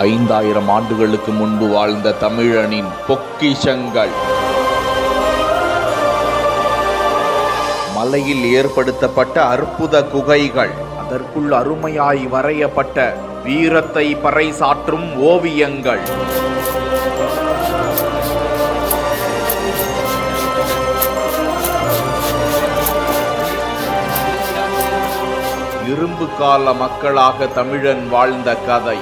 5000 ஆண்டுகளுக்கு முன்பு வாழ்ந்த தமிழனின் பொக்கிஷங்கள். மலையில் ஏற்படுத்தப்பட்ட அற்புத குகைகள், அதற்குள் அருமையாய் வரையப்பட்ட வீரத்தை பறைசாற்றும் ஓவியங்கள். இரும்பு கால மக்களாக தமிழன் வாழ்ந்த கதை.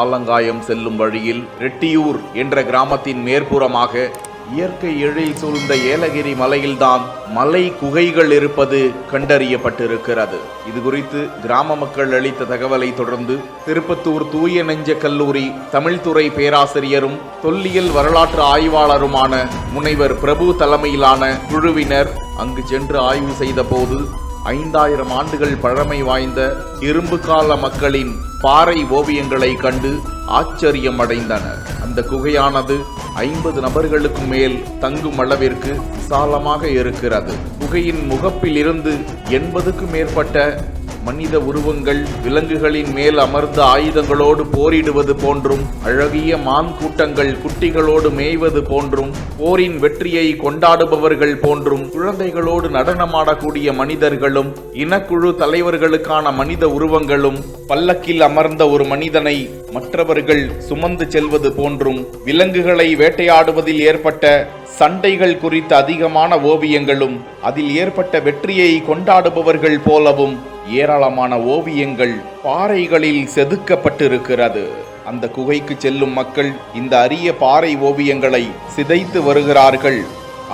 ஆலங்காயம் செல்லும் வழியில் ரெட்டியூர் என்ற கிராமத்தின் மேற்புறமாக இயற்கை எழில் சூழ்ந்த ஏலகிரி மலையில்தான் மலை குகைகள் இருப்பது கண்டறியப்பட்டிருக்கிறது. இது குறித்து கிராம மக்கள் அளித்த தகவலை தொடர்ந்து திருப்பத்தூர் தூய நெஞ்ச கல்லூரி தமிழ்துறை பேராசிரியரும் தொல்லியல் வரலாற்று ஆய்வாளருமான முனைவர் பிரபு தலைமையிலான குழுவினர் அங்கு சென்று ஆய்வு செய்த போது 5000 ஆண்டுகள் பழமை வாய்ந்த இரும்பு கால மக்களின் பாறை ஓவியங்களை கண்டு ஆச்சரியம் அடைந்தனர். அந்த குகையானது 50 நபர்களுக்கு மேல் தங்கும் அளவிற்கு விசாலமாக இருக்கிறது. குகையின் முகப்பில் இருந்து 80க்கும் மேற்பட்ட மனித உருவங்கள் விலங்குகளின் மேல் அமர்ந்த ஆயுதங்களோடு போரிடுவது போன்றும், அழகிய மான் கூட்டங்கள் குட்டிகளோடு மேய்வது போன்றும், போரின் வெற்றியை கொண்டாடுபவர்கள் போன்றும், குழந்தைகளோடு நடனமாடக்கூடிய மனிதர்களும், இனக்குழு தலைவர்களுக்கான மனித உருவங்களும், பல்லக்கில் அமர்ந்த ஒரு மனிதனை மற்றவர்கள் சுமந்து செல்வது போன்றும், விலங்குகளை வேட்டையாடுவதில் ஏற்பட்ட சண்டைகள் குறித்த அதிகமான ஓவியங்களும், அதில் ஏற்பட்ட வெற்றியை கொண்டாடுபவர்கள் போலவும் ஏராளமான ஓவியங்கள் பாறைகளில் செதுக்கப்பட்டிருக்கிறது. அந்த குகைக்கு செல்லும் மக்கள் இந்த அரிய பாறை ஓவியங்களை சிதைத்து வருகிறார்கள்.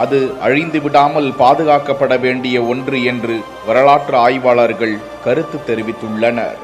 அது அழிந்து விடாமல் பாதுகாக்கப்பட வேண்டிய ஒன்று என்று வரலாற்று ஆய்வாளர்கள் கருத்து தெரிவித்துள்ளனர்.